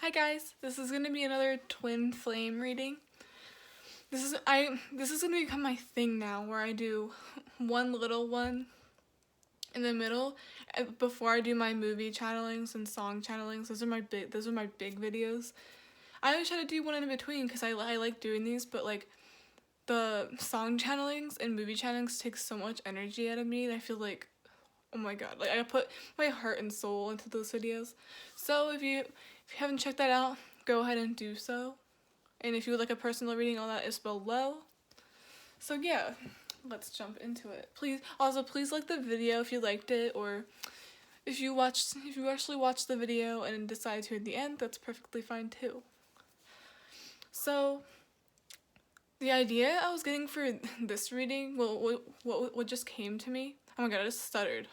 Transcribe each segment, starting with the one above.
Hi guys, this is gonna be another twin flame reading. This is gonna become my thing now, where I do one little one in the middle before I do my movie channelings and song channelings. Those are my big videos. I always try to do one in between because I like doing these, but like the song channelings and movie channelings take so much energy out of me that I feel like, oh my god, like I put my heart and soul into those videos. So if you haven't checked that out, go ahead and do so. And if you would like a personal reading, all that is below. So yeah, let's jump into it. Please like the video if you liked it, or if you actually watched the video and decide to at the end, that's perfectly fine too. So the idea I was getting for this reading, what just came to me. Oh my god, I just stuttered.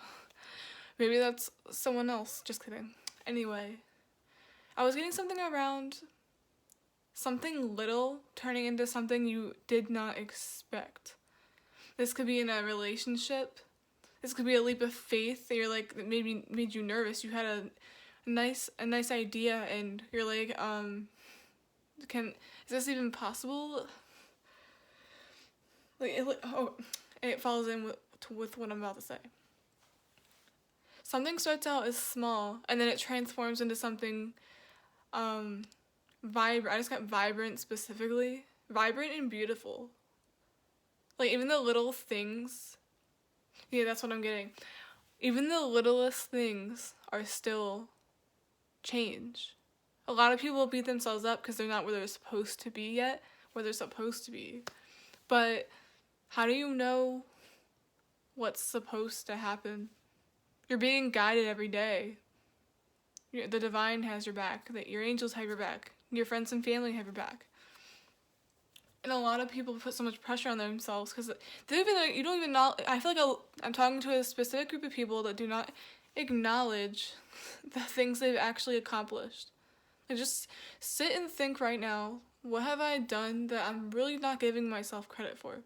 Maybe that's someone else. Just kidding. Anyway, I was getting something around something little turning into something you did not expect. This could be in a relationship. This could be a leap of faith that you're like, that made you nervous. You had a nice idea and you're like, is this even possible? It falls in with what I'm about to say. Something starts out as small and then it transforms into something vibrant. I just got vibrant specifically. Vibrant and beautiful. Like, even the little things. Yeah, that's what I'm getting. Even the littlest things are still change. A lot of people beat themselves up because they're not where they're supposed to be yet. But how do you know what's supposed to happen? You're being guided every day. The divine has your back. Your angels have your back. Your friends and family have your back. And a lot of people put so much pressure on themselves because you don't even know. I feel like I'm talking to a specific group of people that do not acknowledge the things they've actually accomplished. Like, just sit and think right now, what have I done that I'm really not giving myself credit for?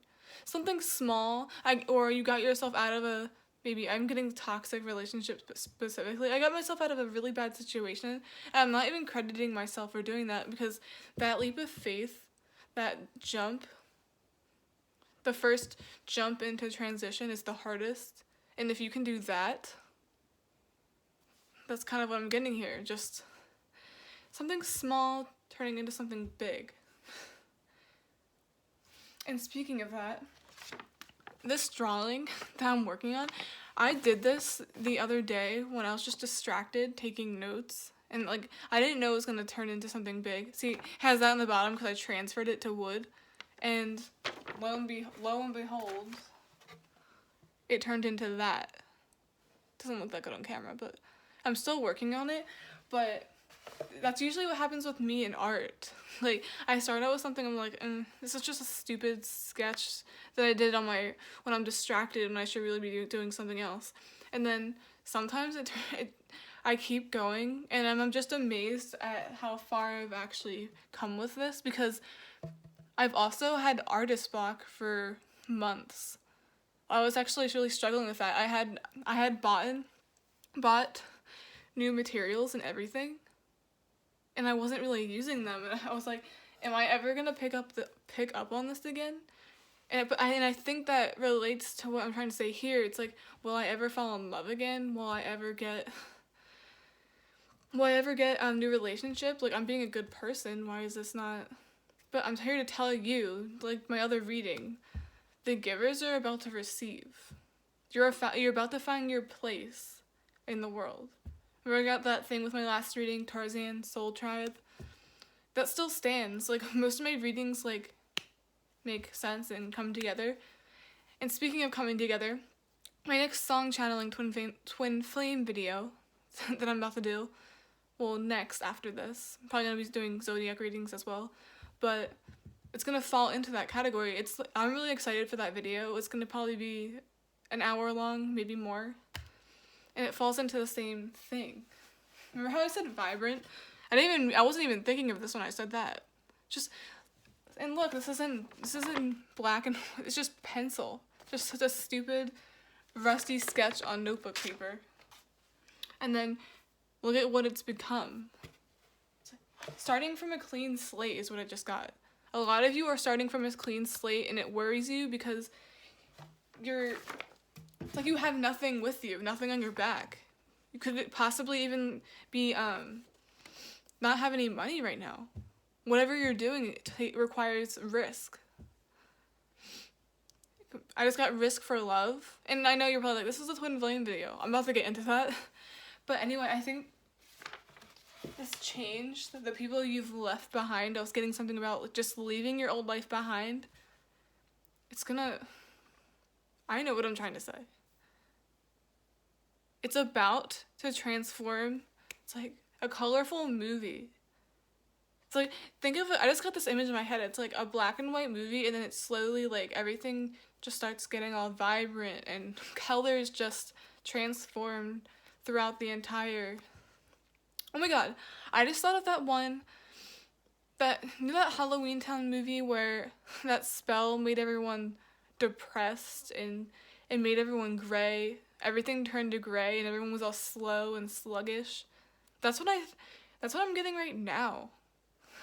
Something small, or you got yourself out of maybe I'm getting toxic relationships specifically. I got myself out of a really bad situation, and I'm not even crediting myself for doing that, because that leap of faith, that jump, the first jump into transition is the hardest. And if you can do that, that's kind of what I'm getting here. Just something small turning into something big. And speaking of that, this drawing that I'm working on, I did this the other day when I was just distracted taking notes. And like, I didn't know it was going to turn into something big. See, it has that on the bottom because I transferred it to wood. And lo and behold, it turned into that. Doesn't look that good on camera, but I'm still working on it. But that's usually what happens with me in art. Like, I start out with something, I'm like, this is just a stupid sketch that I did when I'm distracted and I should really be doing something else. And then sometimes I keep going, and I'm just amazed at how far I've actually come with this, because I've also had artist block for months. I was actually really struggling with that. I had bought new materials and everything, and I wasn't really using them, and I was like, am I ever gonna pick up on this again? And I think that relates to what I'm trying to say here. It's like, will I ever fall in love again? Will I ever get a new relationship? Like, I'm being a good person. Why is this not? But I'm here to tell you, like my other reading, the givers are about to receive. You're about to find your place in the world. Remember, I got that thing with my last reading, Tarzan, Soul Tribe. That still stands. Like, most of my readings, like, make sense and come together. And speaking of coming together, my next song channeling twin flame video that I'm about to do, well, next after this, I'm probably gonna be doing zodiac readings as well, but it's gonna fall into that category. I'm really excited for that video. It's gonna probably be an hour long, maybe more, and it falls into the same thing. Remember how I said vibrant? I wasn't even thinking of this when I said that. And look, this isn't black and white. It's just pencil. Just such a stupid, rusty sketch on notebook paper. And then look at what it's become. starting from a clean slate is what I just got. A lot of you are starting from a clean slate, and it worries you because it's like you have nothing with you, nothing on your back. You could possibly even be not have any money right now. Whatever you're doing requires risk. I just got risk for love. And I know you're probably like, this is a twin flame video. I'm about to get into that. But anyway, I think this change, the people you've left behind, I was getting something about just leaving your old life behind. I know what I'm trying to say. It's about to transform. It's like a colorful movie. It's like, think of it, I just got this image in my head. It's like a black and white movie, and then it's slowly, like, everything just starts getting all vibrant, and colors just transform throughout the entire... Oh my god, I just thought of that one, you know that Halloween Town movie where that spell made everyone depressed and it made everyone gray? Everything turned to gray and everyone was all slow and sluggish. That's what I'm getting right now.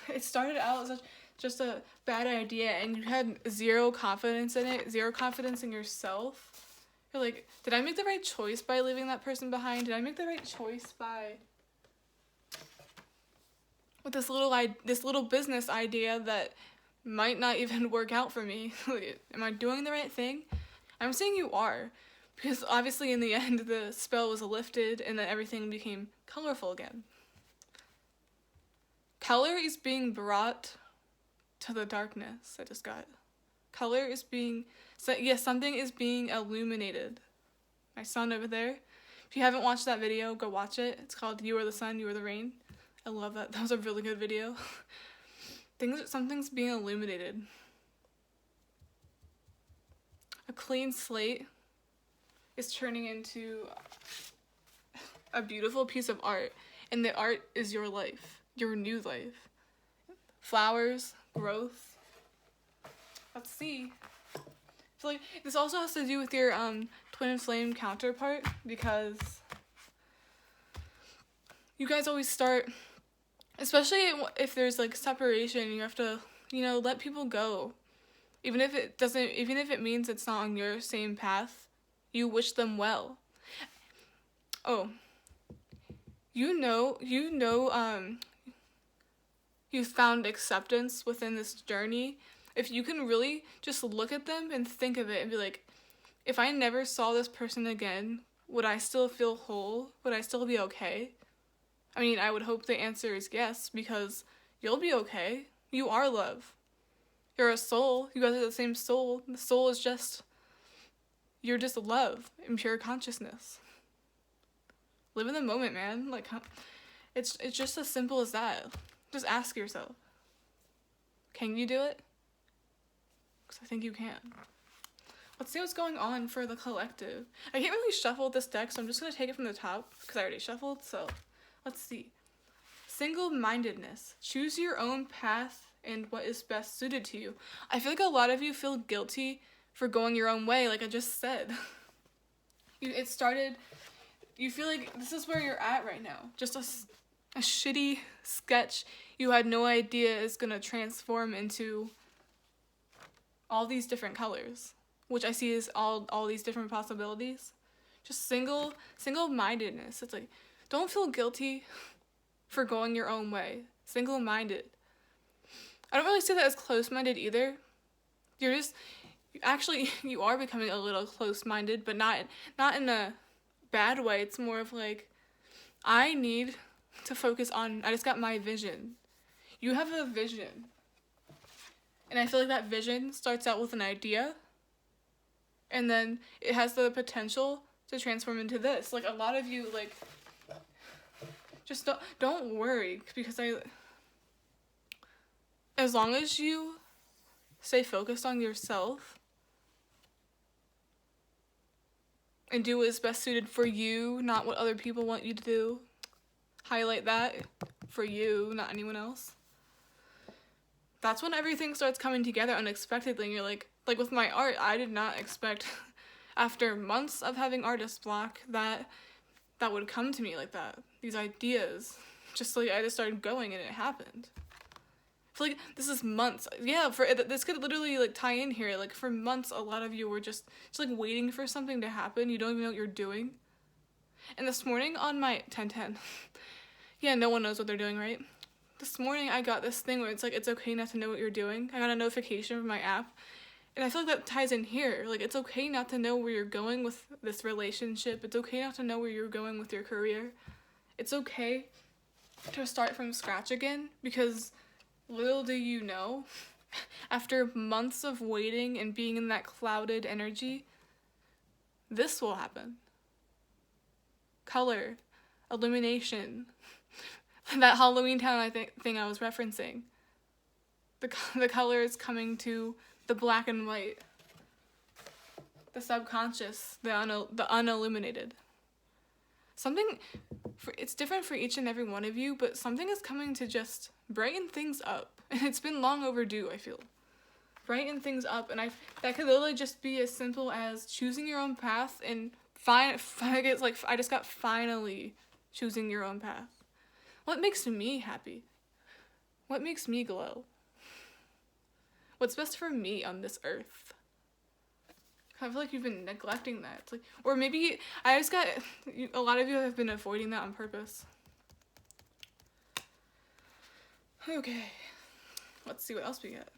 It started out as just a bad idea, and you had zero confidence in it, zero confidence in yourself. You're like, did I make the right choice by leaving that person behind? Did I make the right choice with this little business idea that might not even work out for me? Am I doing the right thing? I'm saying you are, because obviously in the end the spell was lifted and then everything became colorful again. Color is being brought to the darkness. I just got. Color is being... something is being illuminated. My son over there. If you haven't watched that video, go watch it. It's called You Are the Sun, You Are the Rain. I love that. That was a really good video. Something's being illuminated. A clean slate is turning into a beautiful piece of art. And the art is your life. Your new life. Flowers, growth. Let's see. So like this also has to do with your twin flame counterpart, because you guys always start, especially if there's like separation, you have to, let people go. Even if it means it's not on your same path, you wish them well. Oh. You found acceptance within this journey. If you can really just look at them and think of it and be like, if I never saw this person again, would I still feel whole? Would I still be okay? I mean, I would hope the answer is yes, because you'll be okay. You are love. You're a soul. You guys are the same soul. The soul is you're just love and pure consciousness. Live in the moment, man. Like, it's just as simple as that. Just ask yourself, can you do it? Because I think you can. Let's see what's going on for the collective. I can't really shuffle this deck, so I'm just going to take it from the top, because I already shuffled, so let's see. Single-mindedness. Choose your own path and what is best suited to you. I feel like a lot of you feel guilty for going your own way, like I just said. You feel like this is where you're at right now. Just a shitty sketch you had no idea is going to transform into all these different colors, which I see as all these different possibilities. Just single-mindedness. It's like, don't feel guilty for going your own way. Single-minded. I don't really see that as close-minded either. You are becoming a little close-minded, but not in a bad way. It's more of like, I need to focus on, I just got my vision. You have a vision. And I feel like that vision starts out with an idea, and then it has the potential to transform into this. Like, a lot of you, like, just don't worry, because as long as you stay focused on yourself and do what is best suited for you, not what other people want you to do. Highlight that, for you, not anyone else. That's when everything starts coming together unexpectedly, and you're like with my art, I did not expect, after months of having artist block, that would come to me like that. These ideas just like I just started going and it happened. I feel like this is months. Yeah, this could literally like tie in here. Like for months, a lot of you were just like waiting for something to happen. You don't even know what you're doing. And this morning on my 1010, yeah, no one knows what they're doing, right? This morning I got this thing where it's like it's okay not to know what you're doing. I got a notification from my app, and I feel like that ties in here. Like it's okay not to know where you're going with this relationship. It's okay not to know where you're going with your career. It's okay to start from scratch again, because little do you know, after months of waiting and being in that clouded energy, this will happen. Color, illumination, that Halloween Town thing I was referencing. The color is coming to the black and white, the subconscious, the unilluminated. It's different for each and every one of you, but something is coming to just brighten things up. And it's been long overdue, I feel. Brighten things up, and that could literally just be as simple as choosing your own path and it's like I just got finally choosing your own path. What makes me happy? What makes me glow? What's best for me on this earth? I feel like you've been neglecting that. It's like, or maybe a lot of you have been avoiding that on purpose. Okay, let's see what else we get.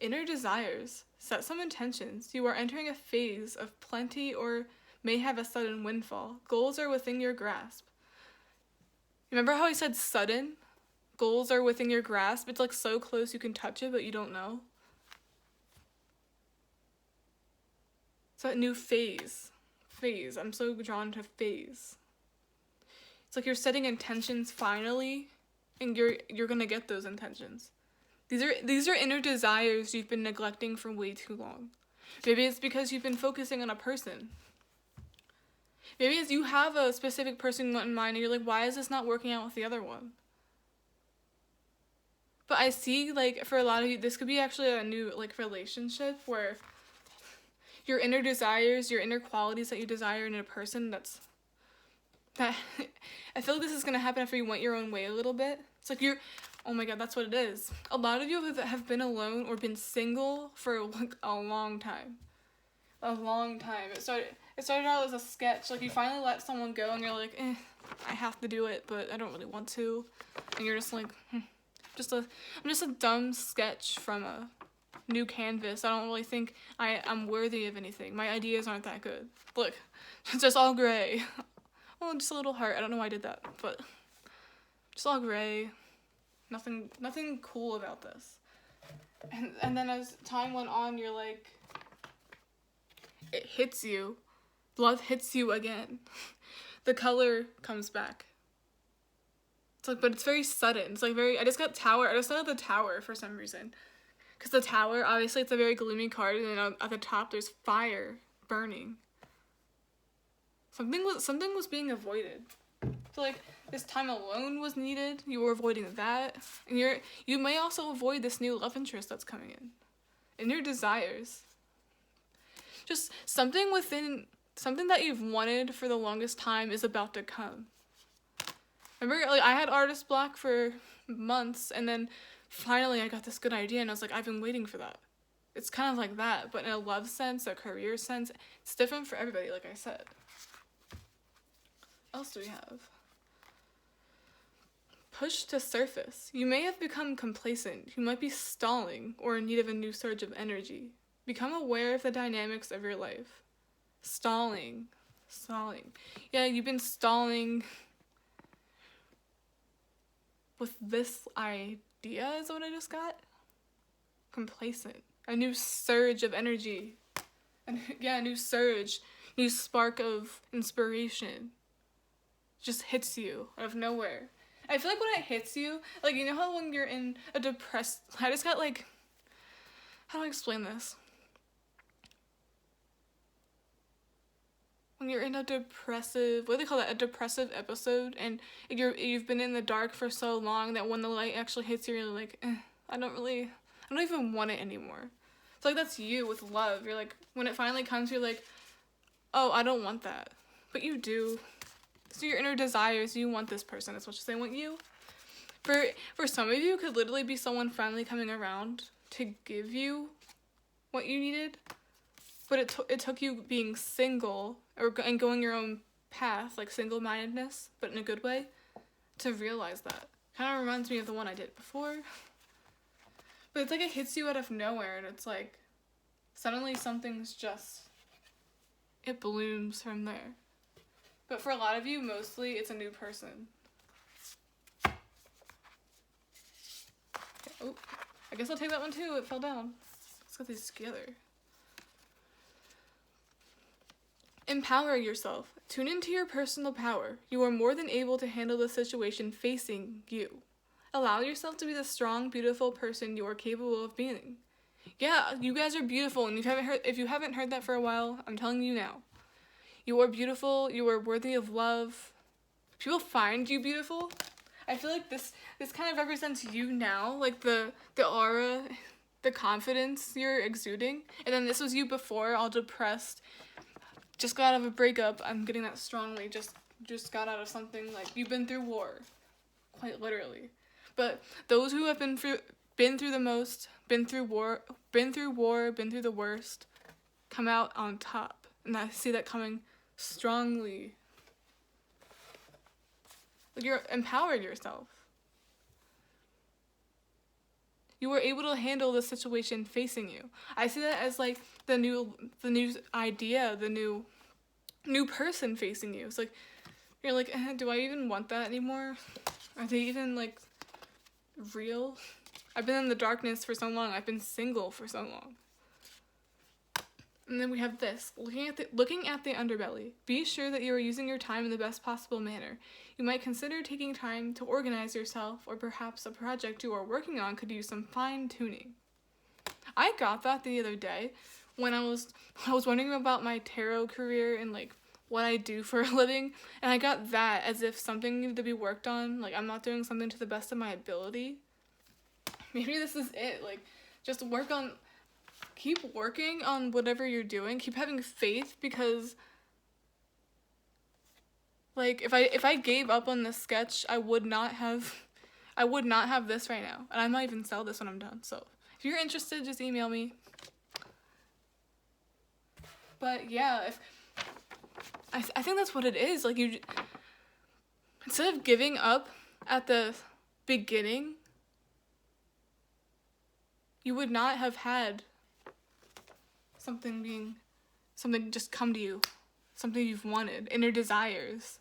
Inner desires. Set some intentions. You are entering a phase of plenty or may have a sudden windfall. Goals are within your grasp. Remember how I said sudden? Goals are within your grasp. It's like so close you can touch it, but you don't know. It's that new phase. I'm so drawn to phase. It's like you're setting intentions finally, and you're gonna get those intentions. These are inner desires you've been neglecting for way too long. Maybe it's because you've been focusing on a person. Maybe it's you have a specific person in mind and you're like, why is this not working out with the other one? But I see, like, for a lot of you, this could be actually a new, like, relationship where your inner desires, your inner qualities that you desire in a person that I feel like this is going to happen after you went your own way a little bit. It's like oh my god, that's what it is. A lot of you have been alone or been single for like a long time. A long time. It started out as a sketch. Like you finally let someone go and you're like, I have to do it, but I don't really want to. And you're just like, I'm just a dumb sketch from a new canvas. I don't really think I'm worthy of anything. My ideas aren't that good. Look, it's just all gray. Oh, just a little heart. I don't know why I did that, but just all gray. Nothing cool about this. And then as time went on, you're like, it hits you. Love hits you again. The color comes back. It's like, but it's very sudden. It's like I just got the Tower for some reason. Because the Tower, obviously it's a very gloomy card, and then at the top there's fire burning. Something was being avoided. So like this time alone was needed. You were avoiding that, and you may also avoid this new love interest that's coming in. And your desires. Just something that you've wanted for the longest time is about to come. Remember, like I had artist block for months, and then finally I got this good idea, and I was like, I've been waiting for that. It's kind of like that, but in a love sense, a career sense, it's different for everybody, like I said. What else do we have? Push to surface. You may have become complacent. You might be stalling or in need of a new surge of energy. Become aware of the dynamics of your life. Stalling. Yeah, you've been stalling with this idea is what I just got. Complacent. A new surge of energy. A new surge. New spark of inspiration. Just hits you out of nowhere. I feel like when it hits you, like, you know how when you're in a depressed, I just got like, how do I explain this? When you're in a depressive, what do they call that? A depressive episode, and you've been in the dark for so long that when the light actually hits you, you're like, I don't even want it anymore. It's like that's you with love. You're like, when it finally comes, you're like, oh, I don't want that. But you do. So your inner desires, you want this person as much as they want you. For some of you, it could literally be someone friendly coming around to give you what you needed. But it took you being single and going your own path, like single-mindedness, but in a good way, to realize that. Kind of reminds me of the one I did before. But it's like it hits you out of nowhere, and it's like suddenly something's just, it blooms from there. But for a lot of you, mostly it's a new person. Okay, oh, I guess I'll take that one too. It fell down. Let's get these together. Empower yourself. Tune into your personal power. You are more than able to handle the situation facing you. Allow yourself to be the strong, beautiful person you are capable of being. Yeah, you guys are beautiful, and if you haven't heard that for a while, I'm telling you now. You are beautiful, you are worthy of love. People find you beautiful. I feel like this kind of represents you now, like the aura, the confidence you're exuding. And then this was you before, all depressed. Just got out of a breakup. I'm getting that strongly. Just got out of something, like you've been through war, quite literally. But those who have been through the most, been through war, been through the worst, come out on top. And I see that coming strongly. You're empowered yourself. You were able to handle the situation facing you. I see that as like the new idea, the new person facing you. It's like you're like, do I even want that anymore? Are they even like real? I've been in the darkness for so long. I've been single for so long. And then we have this, looking at the underbelly. Be sure that you are using your time in the best possible manner. You might consider taking time to organize yourself, or perhaps a project you are working on could use some fine-tuning. I got that the other day when I was wondering about my tarot career and like what I do for a living, and I got that as if something needed to be worked on, like I'm not doing something to the best of my ability. Maybe this is it, like just keep working on whatever you're doing. Keep having faith, because like if I gave up on this sketch, I would not have this right now. And I might even sell this when I'm done. So if you're interested, just email me. But yeah, I think that's what it is. Like instead of giving up at the beginning, you would not have had something just come to you, something you've wanted, inner desires.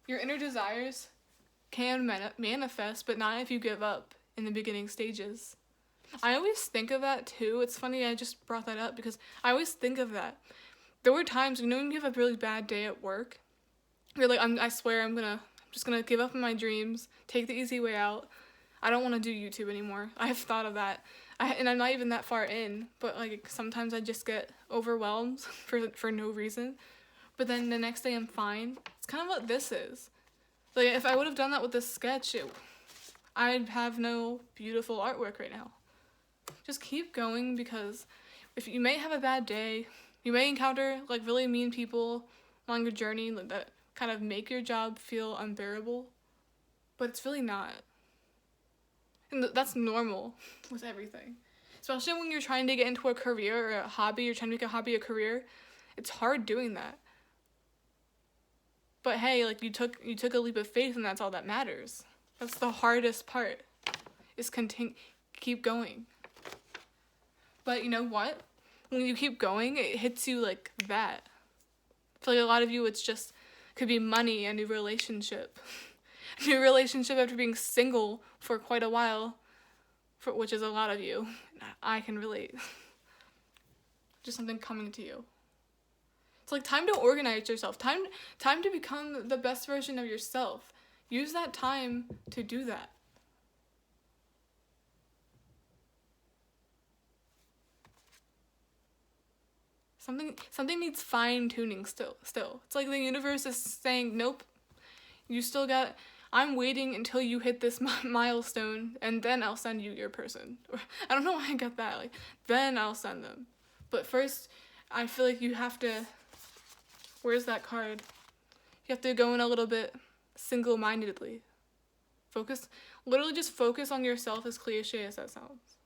Your inner desires can manifest, but not if you give up in the beginning stages. I always think of that too. It's funny I just brought that up because I always think of that. There were times when you have a really bad day at work, you're like, I swear I'm just gonna give up on my dreams, take the easy way out. I don't want to do YouTube anymore. I have thought of that. And I'm not even that far in, but like sometimes I just get overwhelmed for no reason. But then the next day I'm fine. It's kind of what this is. Like if I would have done that with this sketch, I'd have no beautiful artwork right now. Just keep going, because if you may have a bad day, you may encounter like really mean people along your journey that kind of make your job feel unbearable, but it's really not. And that's normal with everything. Especially when you're trying to get into a career or a hobby, you're trying to make a hobby a career. It's hard doing that. But hey, like you took a leap of faith, and that's all that matters. That's the hardest part, is keep going. But you know what? When you keep going, it hits you like that. For like a lot of you, could be money, a new relationship. New relationship after being single for quite a while, which is a lot of you. I can relate. Just something coming to you. It's like time to organize yourself. Time to become the best version of yourself. Use that time to do that. Something needs fine-tuning still. It's like the universe is saying, nope, I'm waiting until you hit this milestone, and then I'll send you your person. I don't know why I got that. Like, then I'll send them. But first, I feel like you have to... Where's that card? You have to go in a little bit single-mindedly. Literally just focus on yourself, as cliche as that sounds.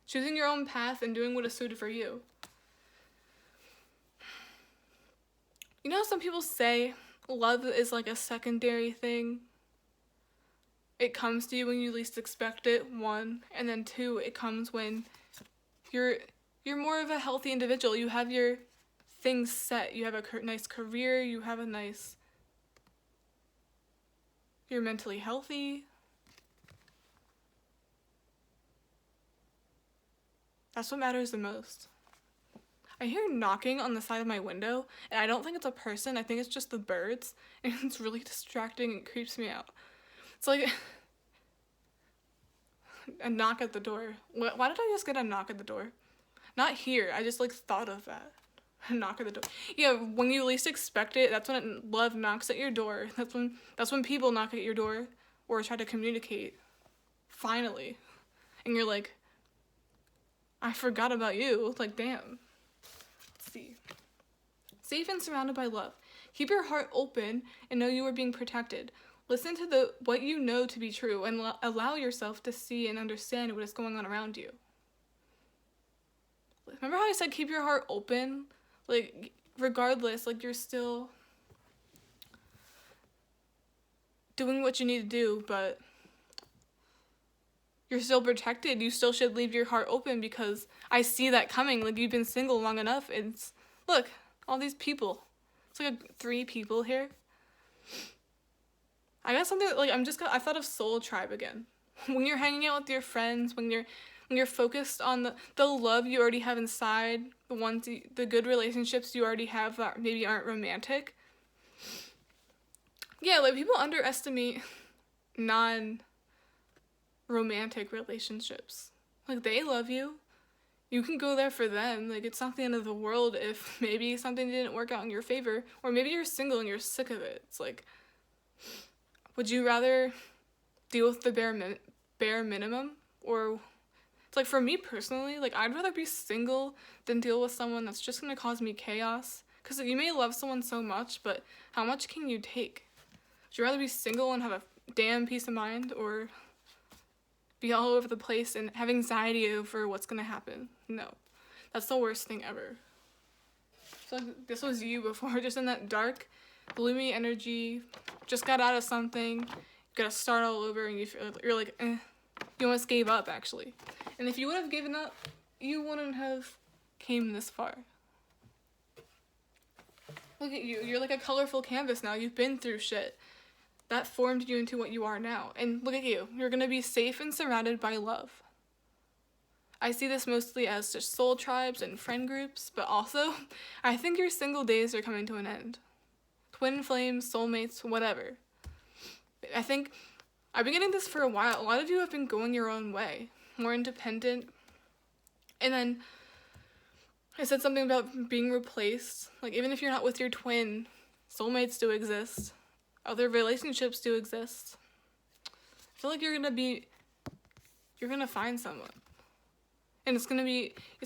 Choosing your own path and doing what is suited for you. You know how some people say love is like a secondary thing? It comes to you when you least expect it, 1, and then 2, it comes when you're more of a healthy individual. You have your things set. You have a nice career. You have you're mentally healthy. That's what matters the most. I hear knocking on the side of my window, and I don't think it's a person. I think it's just the birds, and it's really distracting and creeps me out. It's like a knock at the door. Why did I just get a knock at the door? Not here. I just thought of that. A knock at the door. Yeah, when you least expect it, that's when love knocks at your door. That's when people knock at your door or try to communicate. Finally. And you're like, I forgot about you. Damn. Let's see. Safe and surrounded by love. Keep your heart open and know you are being protected. Listen to what you know to be true and allow yourself to see and understand what is going on around you. Remember how I said keep your heart open? Regardless, you're still doing what you need to do, but you're still protected. You still should leave your heart open because I see that coming. You've been single long enough. Look, all these people. It's 3 people here. I got something I thought of soul tribe again. When you're hanging out with your friends, when you're focused on the love you already have inside, the good relationships you already have that maybe aren't romantic. Yeah, people underestimate non-romantic relationships. They love you. You can go there for them. It's not the end of the world if maybe something didn't work out in your favor, or maybe you're single and you're sick of it. It's would you rather deal with the bare minimum, or it's for me personally, I'd rather be single than deal with someone that's just gonna cause me chaos. Because you may love someone so much, but how much can you take? Would you rather be single and have a damn peace of mind, or be all over the place and have anxiety over what's gonna happen? No, that's the worst thing ever. So this was you before, just in that dark, gloomy energy, just got out of something, you gotta start all over, and you're you almost gave up, actually. And if you would have given up, you wouldn't have came this far. Look at you. You're a colorful canvas now. You've been through shit. That formed you into what you are now. And look at you. You're gonna be safe and surrounded by love. I see this mostly as just soul tribes and friend groups, but also, I think your single days are coming to an end. Twin flames, soulmates, whatever. I think I've been getting this for a while. A lot of you have been going your own way, more independent. And then I said something about being replaced. Even if you're not with your twin, soulmates do exist. Other relationships do exist. I feel you're gonna find someone. And it's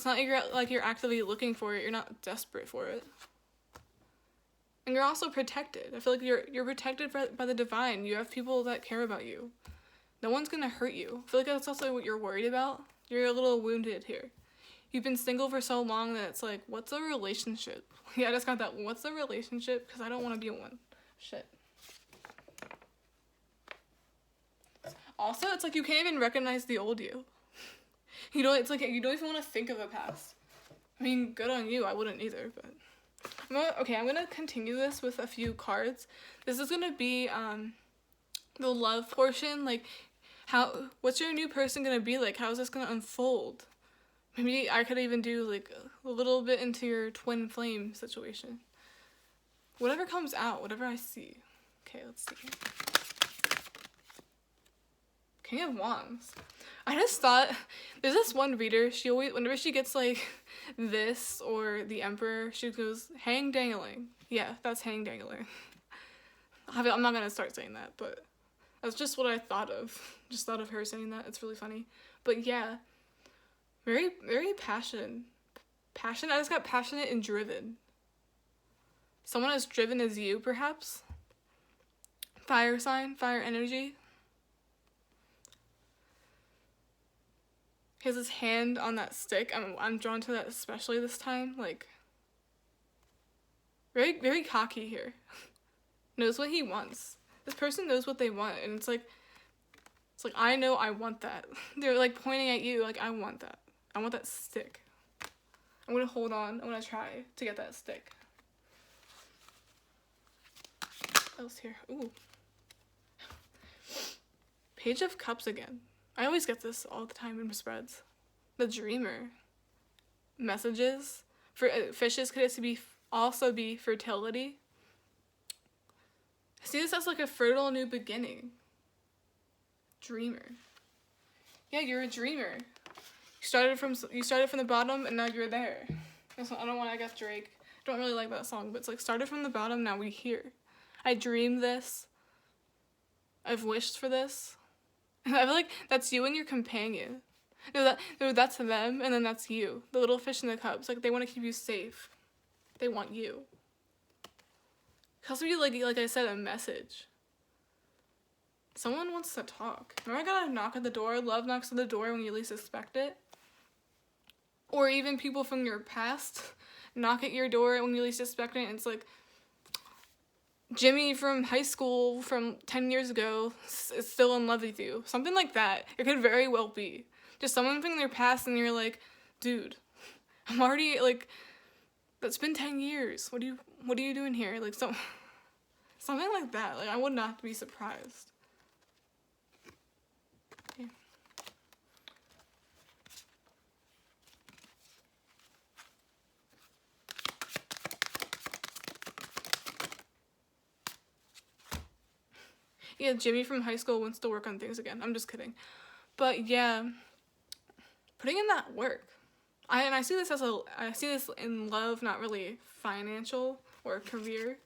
not you're actively looking for it. You're not desperate for it. And you're also protected. I feel you're protected by the divine. You have people that care about you. No one's gonna hurt you. I feel that's also what you're worried about. You're a little wounded here. You've been single for so long that it's what's a relationship? Yeah, I just got that. What's a relationship? Because I don't want to be in one. Shit. Also, it's you can't even recognize the old you. You don't even want to think of a past. I mean, good on you. I wouldn't either, but I'm gonna continue this with a few cards. This is gonna be the love portion. What's your new person gonna be like? How is this gonna unfold? Maybe I could even do a little bit into your twin flame situation. Whatever comes out, whatever I see. Okay, let's see. King of Wands. I just thought, there's this one reader, she always, whenever she gets this or the Emperor, she goes, hang dangling. Yeah, that's hang dangling. I'm not gonna start saying that, but that's just what I thought of. Just thought of her saying that. It's really funny. But yeah, very, very passionate. I just got passionate and driven. Someone as driven as you, perhaps? fire sign, fire energy. He has his hand on that stick. I'm drawn to that especially this time. Like, very, very cocky here. Knows what he wants. This person knows what they want, and it's like, I know I want that. They're like pointing at you, like, I want that. I want that stick. I'm gonna hold on. I'm gonna try to get that stick. What else here? Ooh. Page of Cups again. I always get this all the time in spreads. The Dreamer. Messages. For fishes, could it also be fertility? I see this as like a fertile new beginning. Dreamer. Yeah, you're a dreamer. You started from the bottom and now you're there. I don't want to get Drake. I don't really like that song, but it's like started from the bottom, now we here. I dreamed this. I've wished for this. I feel like that's you and your companion. No, that's them, and then that's you. The little fish in the cups. Like, they want to keep you safe. They want you. It also be like I said, a message. Someone wants to talk. Remember, I got a knock at the door. Love knocks at the door when you least expect it. Or even people from your past knock at your door when you least expect it, and it's like, Jimmy from high school from 10 years ago is still in love with you. Something like that. It could very well be. Just someone from their past and you're like, dude, I'm already, like, that's been 10 years. What are you doing here? Like, something like that. Like, I would not be surprised. Okay. Yeah, Jimmy from high school wants to work on things again. I'm just kidding. But yeah, putting in that work. I see this in love, not really financial or career.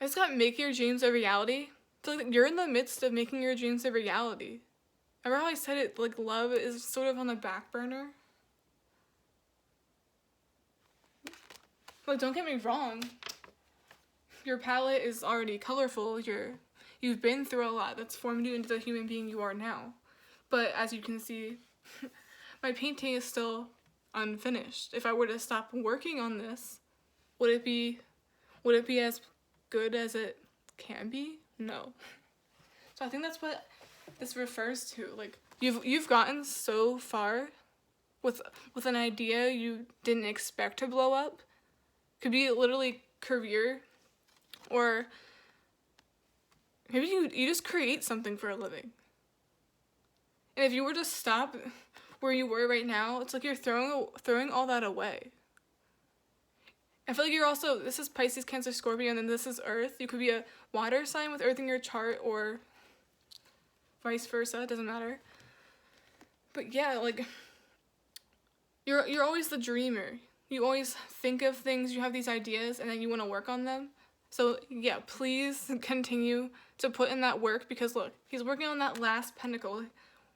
I just got make your dreams a reality. So like you're in the midst of making your dreams a reality. Remember how I said it, like love is sort of on the back burner? Like, don't get me wrong. Your palette is already colorful. You've been through a lot that's formed you into the human being you are now. But as you can see, my painting is still unfinished. If I were to stop working on this, would it be as good as it can be? No. So I think that's what this refers to. Like, you've gotten so far with an idea you didn't expect to blow up. Could be literally career, or maybe you just create something for a living. And if you were to stop where you were right now, it's like you're throwing all that away. I feel like you're also, this is Pisces, Cancer, Scorpio, and then this is Earth. You could be a water sign with Earth in your chart, or vice versa, it doesn't matter. But yeah, like, you're always the dreamer. You always think of things, you have these ideas, and then you want to work on them. So yeah, please continue to put in that work, because look, he's working on that last pentacle,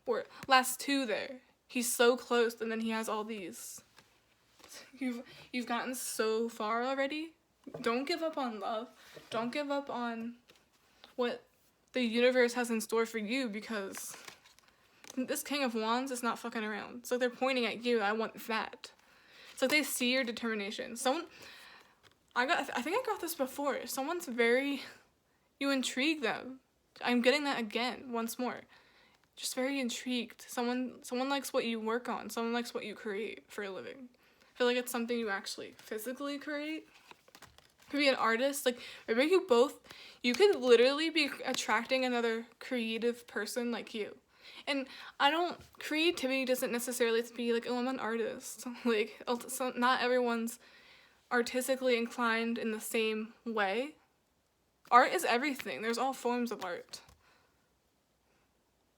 or last two there. He's so close, and then he has all these. You've gotten so far already. Don't give up on love. Don't give up on what the universe has in store for you, because this King of Wands is not fucking around. So they're pointing at you. I want that. So they see your determination. I think I got this before. Someone's you intrigue them. I'm getting that again, once more. Just very intrigued. Someone likes what you work on. Someone likes what you create for a living. I feel like it's something you actually physically create. Could be an artist. Like, maybe you could literally be attracting another creative person like you. And creativity doesn't necessarily have to be like, oh, I'm an artist. Like, so not everyone's artistically inclined in the same way. Art is everything. There's all forms of art.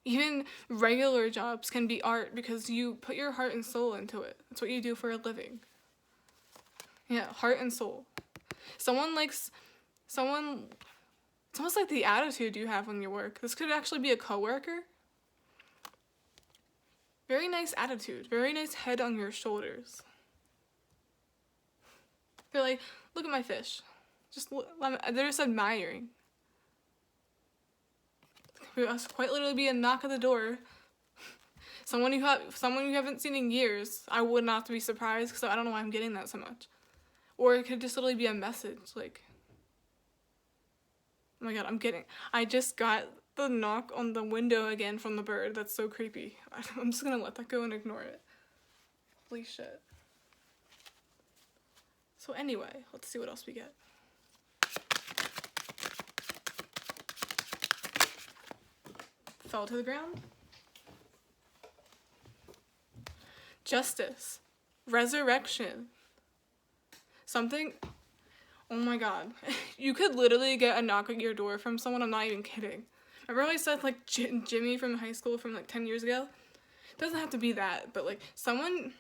Even regular jobs can be art because you put your heart and soul into it. That's what you do for a living. Yeah, heart and soul. It's almost like the attitude you have when you work. This could actually be a coworker. Very nice attitude. Very nice head on your shoulders. They're like, look at my fish. They're just admiring. It must quite literally be a knock at the door. Someone you haven't seen in years. I would not be surprised because I don't know why I'm getting that so much. Or it could just literally be a message like, oh my god, I just got the knock on the window again from the bird. That's so creepy. I'm just gonna let that go and ignore it. Holy shit. So anyway, let's see what else we get. Fell to the ground. Justice. Resurrection. Something. Oh my god. You could literally get a knock at your door from someone. I'm not even kidding. Remember how I said like Jimmy from high school from like 10 years ago? It doesn't have to be that, but like someone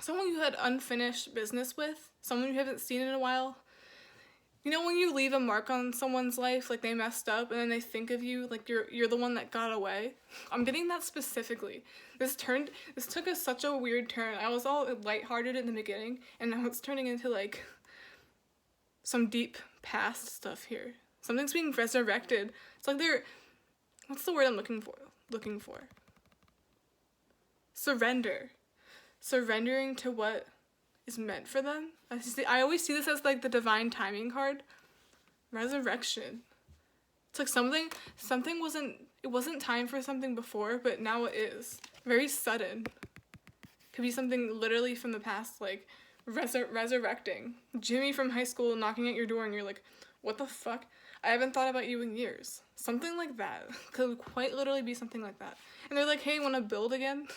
you had unfinished business with, someone you haven't seen in a while. You know when you leave a mark on someone's life, like they messed up and then they think of you like you're the one that got away? I'm getting that specifically. This took such a weird turn. I was all lighthearted in the beginning, and now it's turning into like some deep past stuff here. Something's being resurrected. It's like what's the word I'm looking for? Surrender. Surrendering to what is meant for them. I always see this as like the divine timing card. Resurrection. It's like something wasn't time for something before, but now it is. Very sudden. Could be something literally from the past, like resurrecting. Jimmy from high school knocking at your door and you're like, what the fuck? I haven't thought about you in years. Something like that. Could quite literally be something like that. And they're like, hey, wanna build again?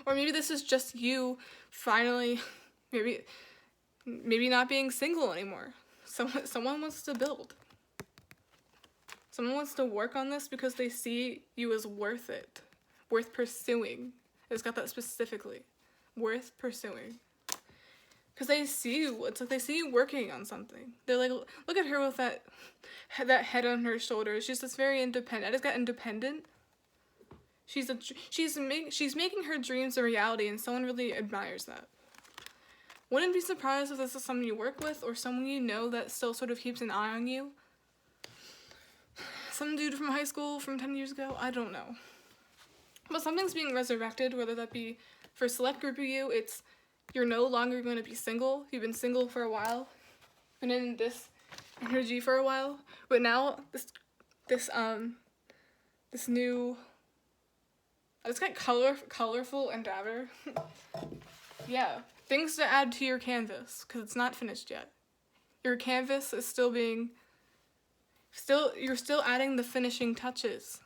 Or maybe this is just you finally, maybe not being single anymore. Someone wants to build. Someone wants to work on this because they see you as worth it. Worth pursuing. It's got that specifically. Worth pursuing. Because they see you. It's like they see you working on something. They're like, look at her with that head on her shoulders. She's just very independent. I just got independent. She's making her dreams a reality, and someone really admires that. Wouldn't be surprised if this is someone you work with or someone you know that still sort of keeps an eye on you. Some dude from high school from 10 years ago, I don't know. But something's being resurrected, whether that be for a select group of you, it's you're no longer going to be single. You've been single for a while, been in this energy for a while, but now this new. It's got colorful endeavor. Yeah, things to add to your canvas, because it's not finished yet. Your canvas is you're still adding the finishing touches.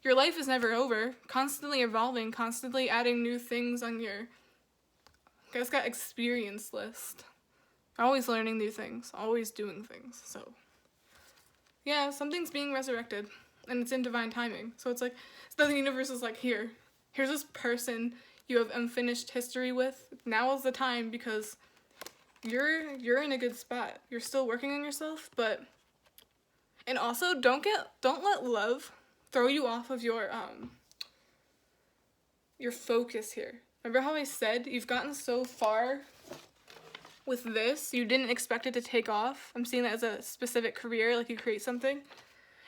Your life is never over, constantly evolving, constantly adding new things on your, it's got experience list. Always learning new things, always doing things, so. Yeah, something's being resurrected. And it's in divine timing. So it's like, the universe is like, here's this person you have unfinished history with. Now is the time because you're in a good spot. You're still working on yourself, and also don't let love throw you off of your focus here. Remember how I said you've gotten so far with this, you didn't expect it to take off? I'm seeing that as a specific career, like you create something.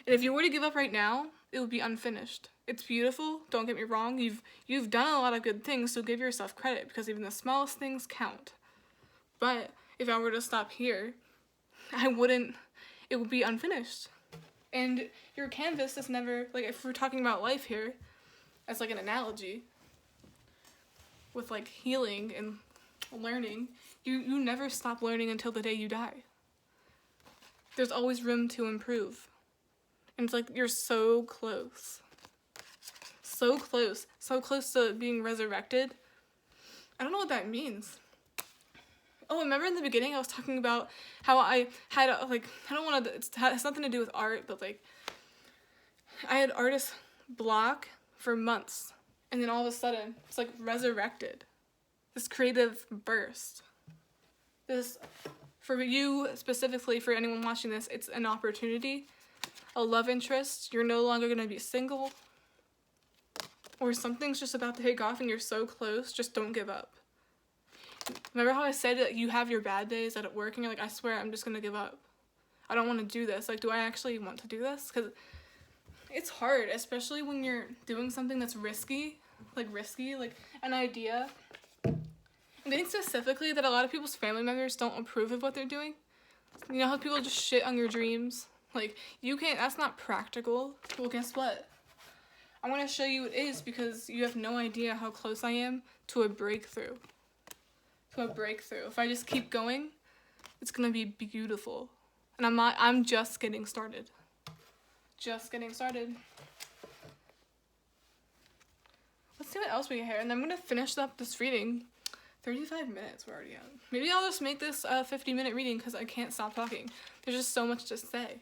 And if you were to give up right now, it would be unfinished. It's beautiful, don't get me wrong. You've done a lot of good things, so give yourself credit, because even the smallest things count. But if I were to stop here, it would be unfinished. And your canvas is never, like if we're talking about life here, as like an analogy, with like healing and learning, you never stop learning until the day you die. There's always room to improve. And it's like, you're so close. So close. So close to being resurrected. I don't know what that means. Oh, remember in the beginning I was talking about how I had, I don't want to, it has nothing to do with art, but like, I had artist block for months. And then all of a sudden, it's like resurrected. This creative burst. This, for you specifically, for anyone watching this, it's an opportunity. A love interest, you're no longer going to be single, or something's just about to take off and you're so close, just don't give up. Remember how I said that you have your bad days at work and you're like, I swear I'm just gonna give up. I don't want to do this. Like, do I actually want to do this? Because it's hard, especially when you're doing something that's risky, like an idea. I'm getting specifically that a lot of people's family members don't approve of what they're doing. You know how people just shit on your dreams? Like, you can't, that's not practical. Well, guess what? I want to show you it is, because you have no idea how close I am to a breakthrough. If I just keep going, it's gonna be beautiful. And I'm just getting started. Let's see what else we get here. And I'm gonna finish up this reading. 35 minutes we're already at. Maybe I'll just make this a 50-minute reading because I can't stop talking. There's just so much to say.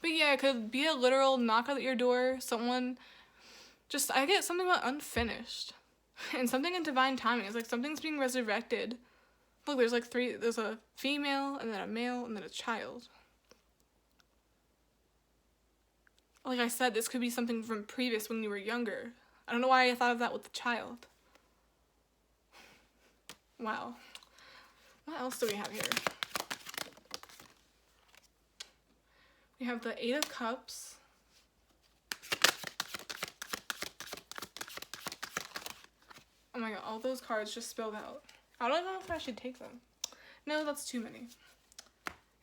But yeah, it could be a literal knock at your door. I get something about unfinished. And something in divine timing. It's like something's being resurrected. Look, there's like three. There's a female, and then a male, and then a child. Like I said, this could be something from previous when you were younger. I don't know why I thought of that with the child. Wow. What else do we have here? We have the 8 of Cups. Oh my god, all those cards just spilled out. I don't know if I should take them. No, that's too many.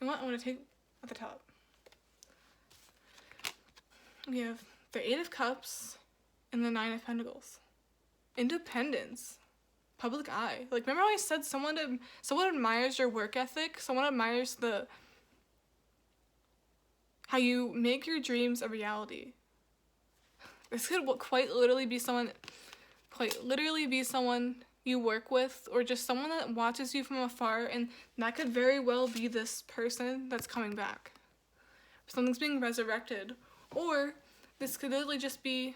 You know what? I want to take at the top. We have the 8 of Cups and the 9 of Pentacles. Independence. Public eye. Like, remember how I said someone admires your work ethic? Someone admires how you make your dreams a reality. This could quite literally be someone you work with, or just someone that watches you from afar, and that could very well be this person that's coming back. Something's being resurrected. Or this could literally just be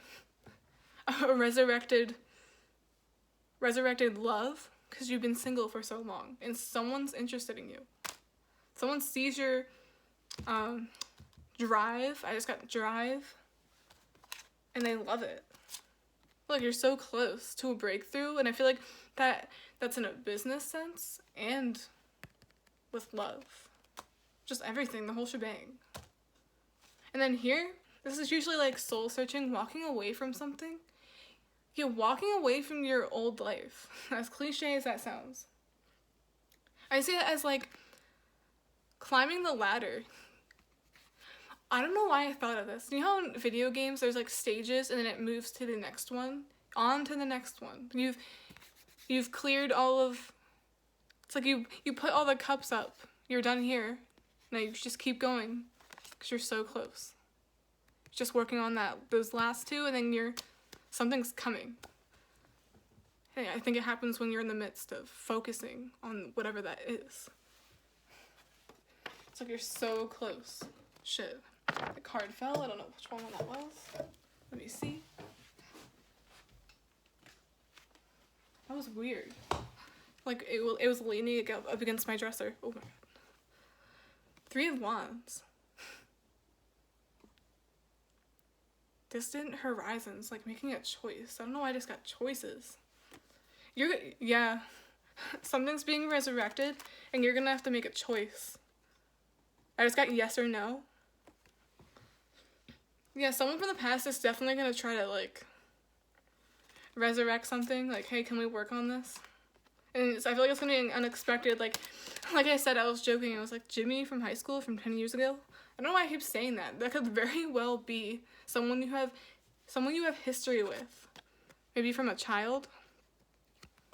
a resurrected love, because you've been single for so long and someone's interested in you. Someone sees your drive. I just got drive, and they love it. Like, you're so close to a breakthrough, and I feel like that's in a business sense and with love. Just everything, the whole shebang. And then here, this is usually like soul searching, walking away from something. Yeah, walking away from your old life. As cliche as that sounds. I see it as like climbing the ladder. I don't know why I thought of this. You know how in video games there's like stages and then it moves to the next one? On to the next one. You've cleared all of... It's like you put all the cups up. You're done here. Now you just keep going because you're so close. Just working on those last 2, and then something's coming. Hey, I think it happens when you're in the midst of focusing on whatever that is. It's like you're so close. Shit. The card fell. I don't know which one that was. Let me see. That was weird. Like, it was leaning up against my dresser. Oh my god. 3 of Wands. Distant horizons, like making a choice. I don't know why I just got choices. Yeah. Something's being resurrected, and you're gonna have to make a choice. I just got yes or no. Yeah, someone from the past is definitely gonna try to, like, resurrect something. Like, hey, can we work on this? And I feel like it's gonna be unexpected. Like I said, I was joking. I was like, Jimmy from high school from 10 years ago. I don't know why I keep saying that. That could very well be someone you have history with. Maybe from a child. You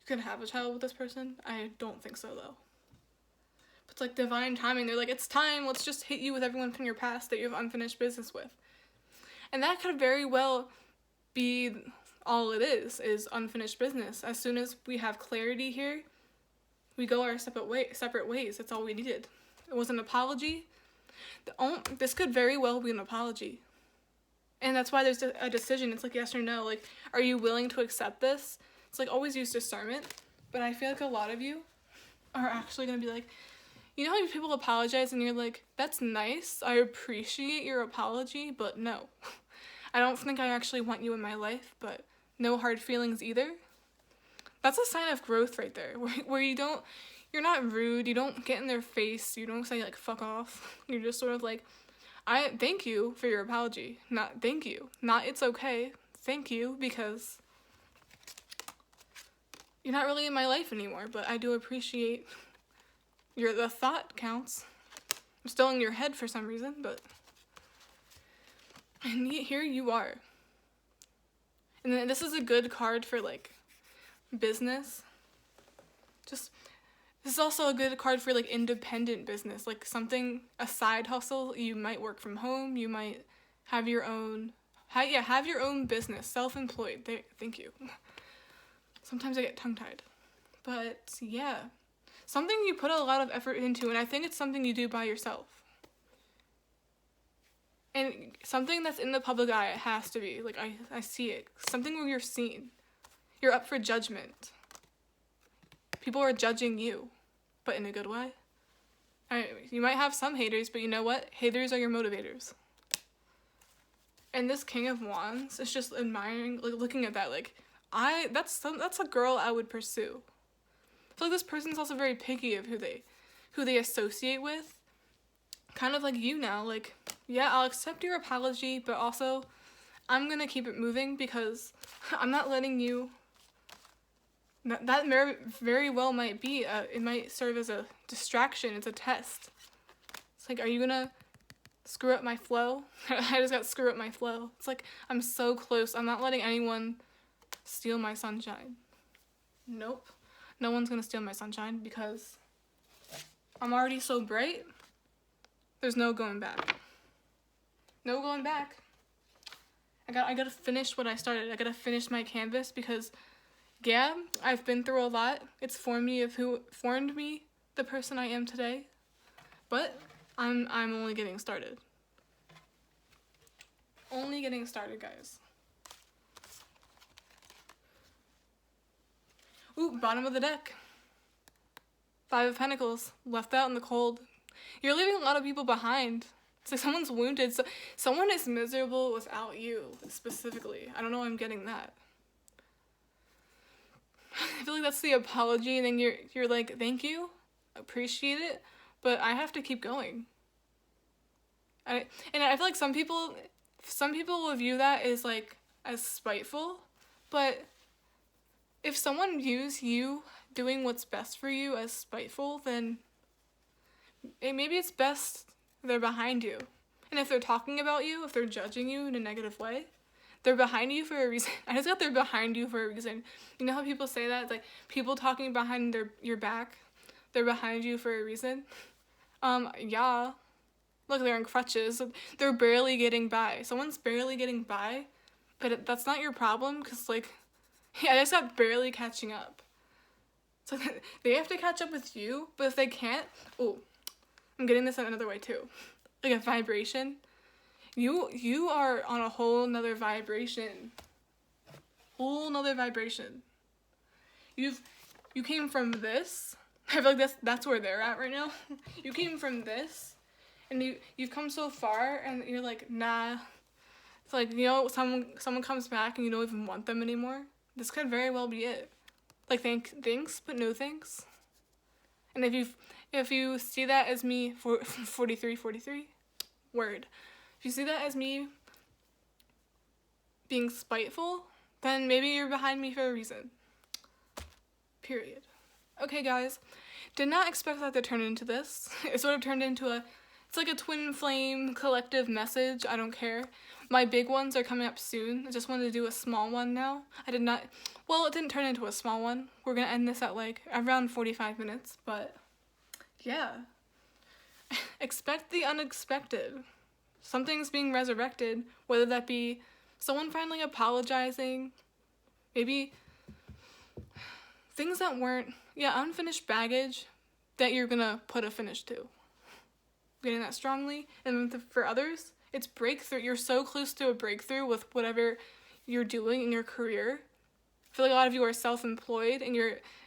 could have a child with this person. I don't think so, though. But it's like divine timing. They're like, it's time. Let's just hit you with everyone from your past that you have unfinished business with. And that could very well be all it is unfinished business. As soon as we have clarity here, we go our separate ways. That's all we needed. It was an apology. This could very well be an apology. And that's why there's a decision. It's like yes or no. Like, are you willing to accept this? It's like, always use discernment. But I feel like a lot of you are actually going to be like, you know how people apologize and you're like, that's nice. I appreciate your apology, but no. I don't think I actually want you in my life, but no hard feelings either. That's a sign of growth right there, where you're not rude, you don't get in their face, you don't say, like, fuck off. You're just sort of like, I thank you for your apology. Not thank you. Not it's okay. Thank you, because you're not really in my life anymore, but I do appreciate the thought counts. I'm still in your head for some reason, but and here you are. And then this is a good card for, like, business. Just, this is also a good card for, like, independent business, like something, a side hustle. You might work from home, you might have your own, have your own business, self-employed. Thank you. Sometimes I get tongue-tied. But yeah, something you put a lot of effort into, and I think it's something you do by yourself. And something that's in the public eye, it has to be. Like, I see it. Something where you're seen. You're up for judgment. People are judging you, but in a good way. You might have some haters, but you know what? Haters are your motivators. And this King of Wands is just admiring, like, looking at that, like, that's a girl I would pursue. I feel like this person's also very picky of who they associate with. Kind of like you now, like, yeah, I'll accept your apology, but also I'm gonna keep it moving because I'm not letting you. That very well might be. It might serve as a distraction. It's a test. It's like, are you gonna screw up my flow? I just got screw up my flow. It's like, I'm so close. I'm not letting anyone steal my sunshine. Nope. No one's gonna steal my sunshine because I'm already so bright. There's no going back. No going back. I gotta finish what I started. I gotta finish my canvas because, yeah, I've been through a lot. It's formed me the person I am today. But I'm only getting started. Only getting started, guys. Ooh, bottom of the deck. 5 of Pentacles, left out in the cold. You're leaving a lot of people behind. It's like someone's wounded. So someone is miserable without you, specifically. I don't know why I'm getting that. I feel like that's the apology, and then you're like, thank you, appreciate it, but I have to keep going. I feel like some people will view that as, like, as spiteful, but if someone views you doing what's best for you as spiteful, then maybe it's best they're behind you. And if they're talking about you, if they're judging you in a negative way, they're behind you for a reason. I just got they're behind you for a reason. You know how people say that? It's like people talking behind your back, they're behind you for a reason. Yeah. Look, they're in crutches. They're barely getting by. Someone's barely getting by, but that's not your problem because, like, yeah, I just got barely catching up. So they have to catch up with you, but if they can't, I'm getting this another way too. Like a vibration. You are on a whole nother vibration. Whole nother vibration. You came from this. I feel like that's where they're at right now. You came from this, and you've come so far, and you're like, nah. It's like, you know, someone comes back and you don't even want them anymore. This could very well be it. Like, thanks, but no thanks. And if you see that as me, 43, word. If you see that as me being spiteful, then maybe you're behind me for a reason. Period. Okay, guys. Did not expect that to turn into this. It sort of turned into it's like a twin flame collective message. I don't care. My big ones are coming up soon. I just wanted to do a small one now. It didn't turn into a small one. We're gonna end this at, like, around 45 minutes, but yeah. Expect the unexpected. Something's being resurrected, whether that be someone finally apologizing, maybe things that weren't, unfinished baggage that you're gonna put a finish to. Getting that strongly. And for others, it's breakthrough. You're so close to a breakthrough with whatever you're doing in your career. I feel like a lot of you are self-employed, and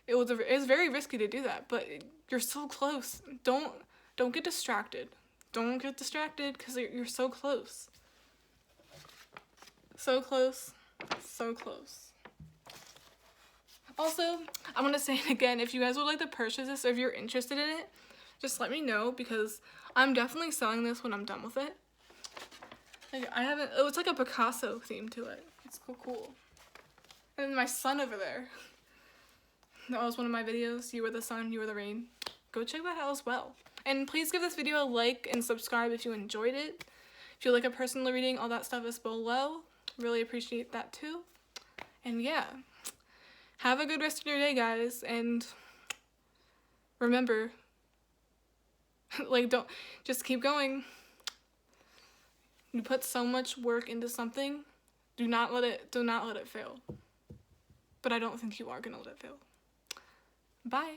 it's very risky to do that, but you're so close. Don't get distracted. Don't get distracted because you're so close. So close. So close. Also, I want to say it again, if you guys would like to purchase this or if you're interested in it, just let me know because I'm definitely selling this when I'm done with it. Like, it's like a Picasso theme to it. It's cool. And then my sun over there. That was one of my videos. You were the sun, you were the rain. Go check that out as well. And please give this video a like and subscribe if you enjoyed it. If you like a personal reading, all that stuff is below. Really appreciate that too. And yeah. Have a good rest of your day, guys. And remember, like, just keep going. You put so much work into something, do not let it fail. But I don't think you are gonna let it fail. Bye.